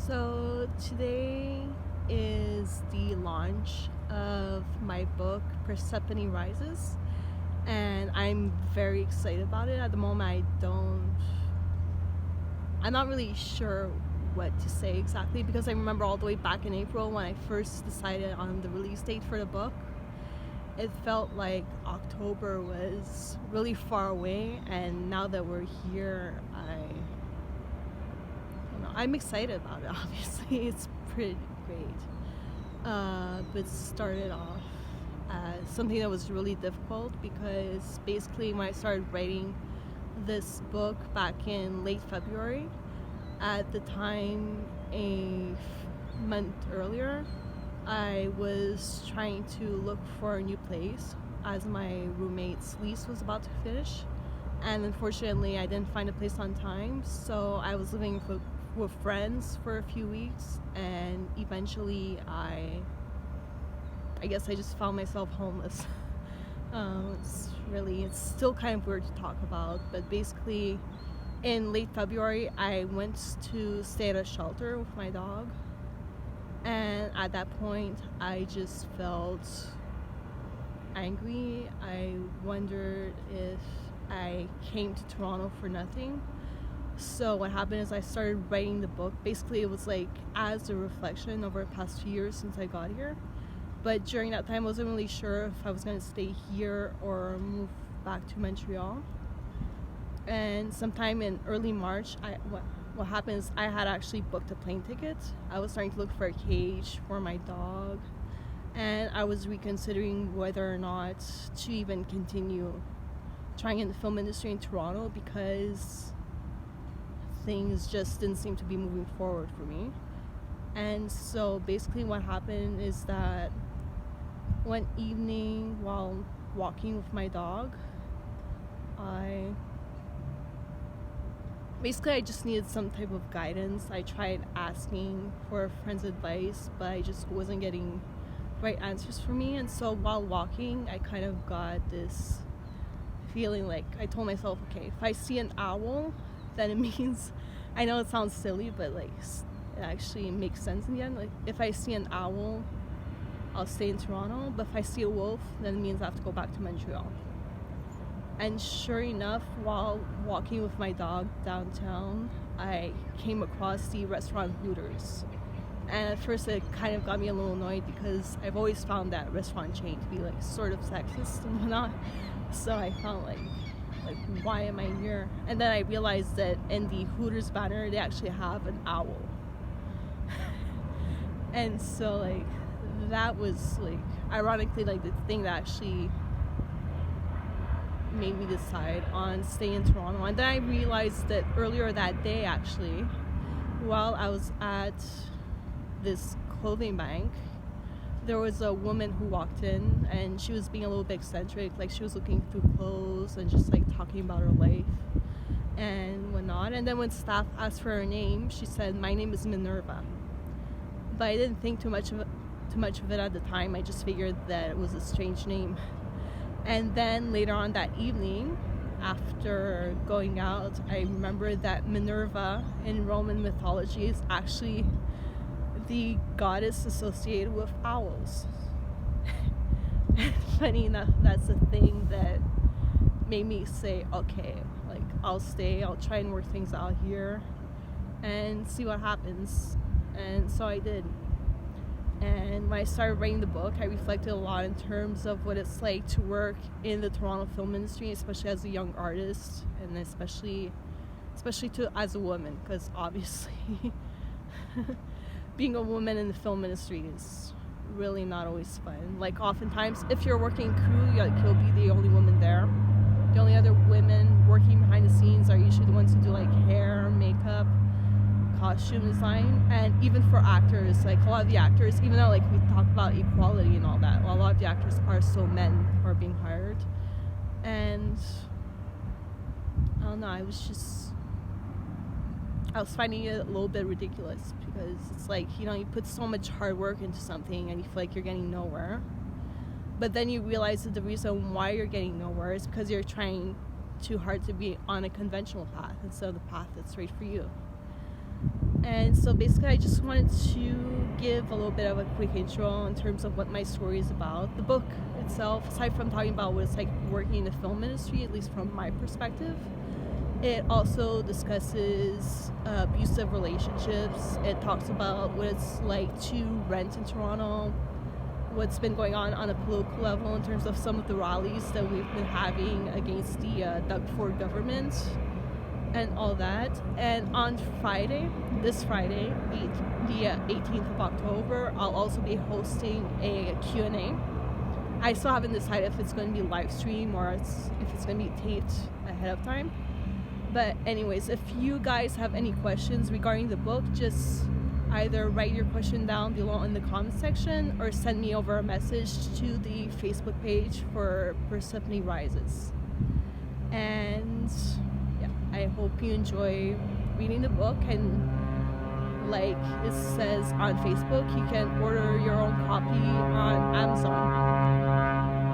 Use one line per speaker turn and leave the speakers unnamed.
So today is the launch of my book Persephone Rises, and I'm very excited about it. At the moment, I'm not really sure what to say exactly, because I remember all the way back in April when I first decided on the release date for the book. It felt like October was really far away, and now that we're here, I'm excited about it. Obviously, it's pretty great. But it started off as something that was really difficult, because basically when I started writing this book back in late February, at the time a month earlier, I was trying to look for a new place as my roommate's lease was about to finish, and unfortunately I didn't find a place on time, so I was living with friends for a few weeks, and eventually I guess I just found myself homeless. It's still kind of weird to talk about, but basically in late February I went to stay at a shelter with my dog, and at that point I just felt angry. I wondered if I came to Toronto for nothing. So what happened is I started writing the book. Basically it was like as a reflection over the past few years since I got here. But during that time I wasn't really sure if I was going to stay here or move back to Montreal. And sometime in early March, what happened is I had actually booked a plane ticket. I was starting to look for a cage for my dog, and I was reconsidering whether or not to even continue trying in the film industry in Toronto, because things just didn't seem to be moving forward for me. And so basically what happened is that one evening while walking with my dog, I just needed some type of guidance. I tried asking for a friend's advice, but I just wasn't getting right answers for me. And so while walking, I kind of got this feeling like I told myself, okay, if I see an owl, then it means, I know it sounds silly, but like it actually makes sense in the end. Like if I see an owl, I'll stay in Toronto, but if I see a wolf, then it means I have to go back to Montreal. And sure enough, while walking with my dog downtown, I came across the restaurant Hooters. And at first it kind of got me a little annoyed, because I've always found that restaurant chain to be like sort of sexist and whatnot. So I found like why am I here? And then I realized that in the Hooters banner they actually have an owl. And so like that was like ironically like the thing that actually made me decide on staying in Toronto. And then I realized that earlier that day, actually, while I was at this clothing bank, there was a woman who walked in, and she was being a little bit eccentric. Like she was looking through clothes and just like talking about her life and whatnot. And then when staff asked for her name, she said, "My name is Minerva." But I didn't think too much of it at the time. I just figured that it was a strange name. And then later on that evening, after going out, I remembered that Minerva in Roman mythology is actually the goddess associated with owls. And funny enough, that's the thing that made me say, okay, like I'll stay, I'll try and work things out here and see what happens. And so I did. And when I started writing the book, I reflected a lot in terms of what it's like to work in the Toronto film industry, especially as a young artist, and especially as a woman, because obviously being a woman in the film industry is really not always fun. Like oftentimes, if you're working crew, you'll be the only woman there. The only other women working behind the scenes are usually the ones who do like hair, makeup, costume design. And even for actors, like a lot of the actors, even though like we talk about equality and all that, a lot of the actors are still men who are being hired. And I don't know, I was finding it a little bit ridiculous, because it's like, you put so much hard work into something and you feel like you're getting nowhere, but then you realize that the reason why you're getting nowhere is because you're trying too hard to be on a conventional path instead of the path that's right for you. And so basically I just wanted to give a little bit of a quick intro in terms of what my story is about. The book itself, aside from talking about what it's like working in the film industry, at least from my perspective, it also discusses abusive relationships. It talks about what it's like to rent in Toronto, what's been going on a political level in terms of some of the rallies that we've been having against the Doug Ford government and all that. And on Friday, this Friday, the 18th of October, I'll also be hosting a Q&A. I still haven't decided if it's going to be live stream or if it's going to be taped ahead of time. But anyways, if you guys have any questions regarding the book, just either write your question down below in the comment section or send me over a message to the Facebook page for Persephone Rises. And yeah, I hope you enjoy reading the book, and like it says on Facebook, you can order your own copy on Amazon.